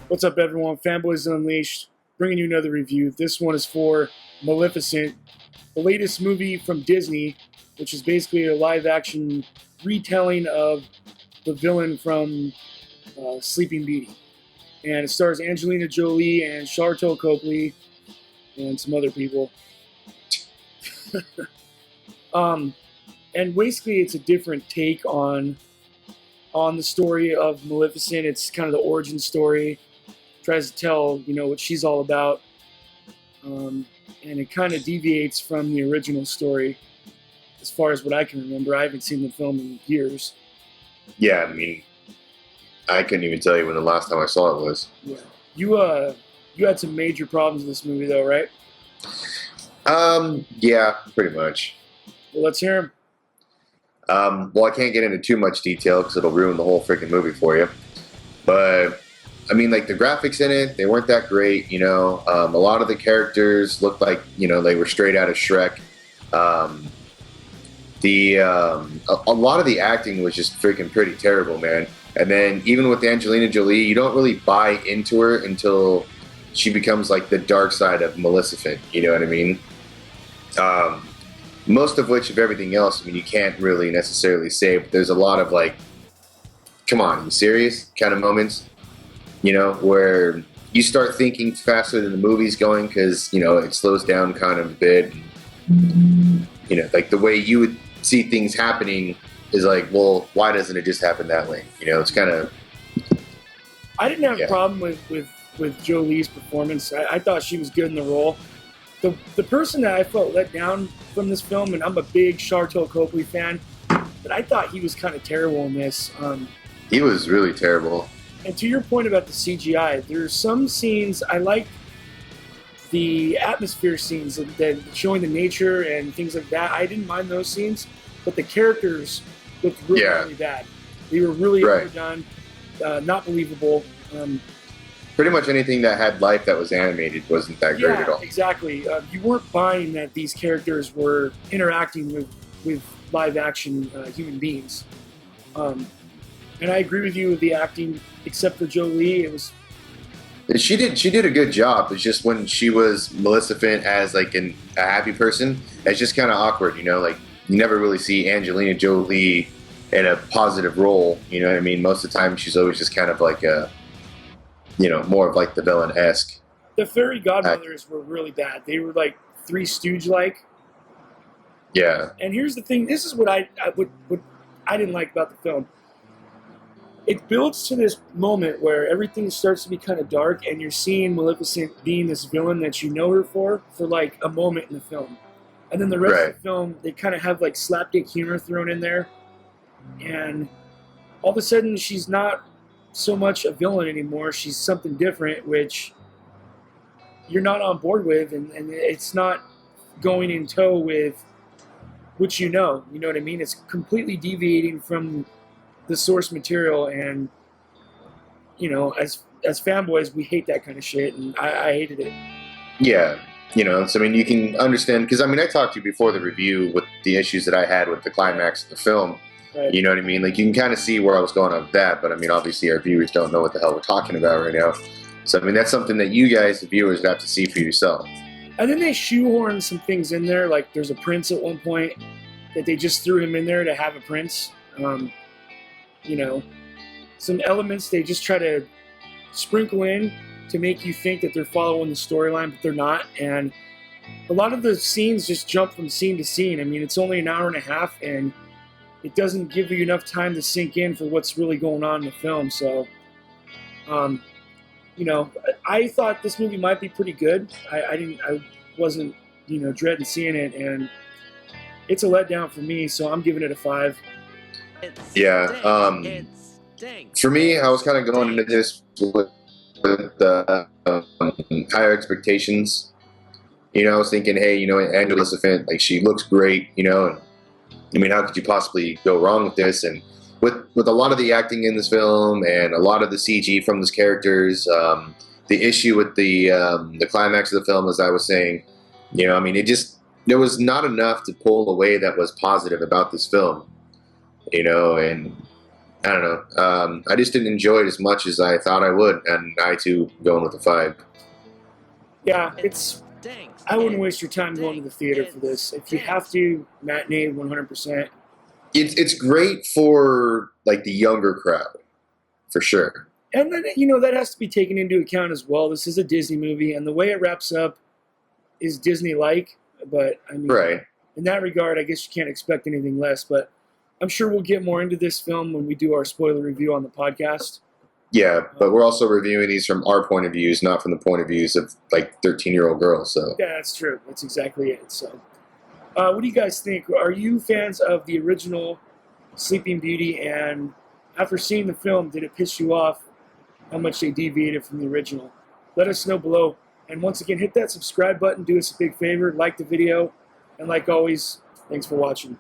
What's up, everyone? Fanboys Unleashed, bringing you another review. This one is for Maleficent, the latest movie from Disney, which is basically a live-action retelling of the villain from Sleeping Beauty. And it stars Angelina Jolie and Sharlto Copley and some other people. And basically, it's a different take on the story of Maleficent. It's kind of the origin story. Tries to tell, what she's all about, and it kind of deviates from the original story as far as what I can remember. I haven't seen the film in years. Yeah, I mean, I couldn't even tell you when the last time I saw it was. Yeah, you had some major problems in this movie, though, right? Yeah, pretty much. Well, let's hear them. Well, I can't get into too much detail because it'll ruin the whole freaking movie for you. But I mean, like, the graphics in it, they weren't that great, A lot of the characters looked like, they were straight out of Shrek. A lot of the acting was just freaking pretty terrible, man. And then even with Angelina Jolie, you don't really buy into her until she becomes like the dark side of Maleficent, you know what I mean? Most of which, of everything else, I mean, you can't really necessarily say, but there's a lot of like, come on, you serious kind of moments. Where you start thinking faster than the movie's going because, it slows down kind of a bit. Like the way you would see things happening is like, well, why doesn't it just happen that way? It's kind of... I didn't have a problem with Jolie's performance. I thought she was good in the role. The person that I felt let down from this film, and I'm a big Sharlto Copley fan, but I thought he was kind of terrible in this. He was really terrible. And to your point about the CGI, there's some scenes I like the atmosphere scenes that showing the nature and things like that. I didn't mind those scenes, but the characters looked really bad. They were really overdone, not believable. Pretty much anything that had life that was animated wasn't that great at all. Exactly. You weren't buying that these characters were interacting with live action human beings. And I agree with you with the acting, except for Jolie. It was. She did a good job. It's just when she was Maleficent as like a happy person, it's just kind of awkward, Like you never really see Angelina Jolie in a positive role. You know what I mean? Most of the time, she's always just kind of like a, more of like the villain-esque. The fairy godmothers were really bad. They were like Three Stooge-like. Yeah. And here's the thing. This is what I didn't like about the film. It builds to this moment where everything starts to be kind of dark, and you're seeing Maleficent being this villain that you know her for like a moment in the film. And then the rest of the film, they kind of have like slapdick humor thrown in there. And all of a sudden, she's not so much a villain anymore. She's something different, which you're not on board with, and it's not going in tow with what you know. You know what I mean? It's completely deviating from the source material, and as fanboys, we hate that kind of shit, and I hated it. Yeah, so I mean, you can understand, because I mean, I talked to you before the review with the issues that I had with the climax of the film. Right. You know what I mean? Like, you can kind of see where I was going on with that, but I mean, obviously our viewers don't know what the hell we're talking about right now. So I mean, that's something that you guys, the viewers, have to see for yourself. And then they shoehorn some things in there, like there's a prince at one point that they just threw him in there to have a prince. Some elements they just try to sprinkle in to make you think that they're following the storyline, but they're not. And a lot of the scenes just jump from scene to scene. I mean, it's only an hour and a half, and it doesn't give you enough time to sink in for what's really going on in the film. So, I thought this movie might be pretty good. I wasn't, dreading seeing it, and it's a letdown for me. So I'm giving it a 5. For me, I was kind of going into this with higher expectations. You know, I was thinking, hey, you know, Angela Maleficent, like, she looks great, you know, and I mean, how could you possibly go wrong with this? And with a lot of the acting in this film and a lot of the CG from those characters, the issue with the climax of the film, as I was saying, you know, I mean, there was not enough to pull away that was positive about this film, you know, and I don't know. I just didn't enjoy it as much as I thought I would, and I too going with a 5. Yeah, I wouldn't waste your time going to the theater for this. If you have to, matinee 100%. It's great for like the younger crowd, for sure. And then, you know, that has to be taken into account as well. This is a Disney movie, and the way it wraps up is Disney-like. But, I mean, Right. in that regard, I guess you can't expect anything less. But I'm sure we'll get more into this film when we do our spoiler review on the podcast. Yeah, but we're also reviewing these from our point of views, not from the point of views of like 13-year-old girls. So Yeah, that's true. That's exactly it. So, what do you guys think? Are you fans of the original Sleeping Beauty? And after seeing the film, did it piss you off how much they deviated from the original? Let us know below. And once again, hit that subscribe button. Do us a big favor. Like the video. And like always, thanks for watching.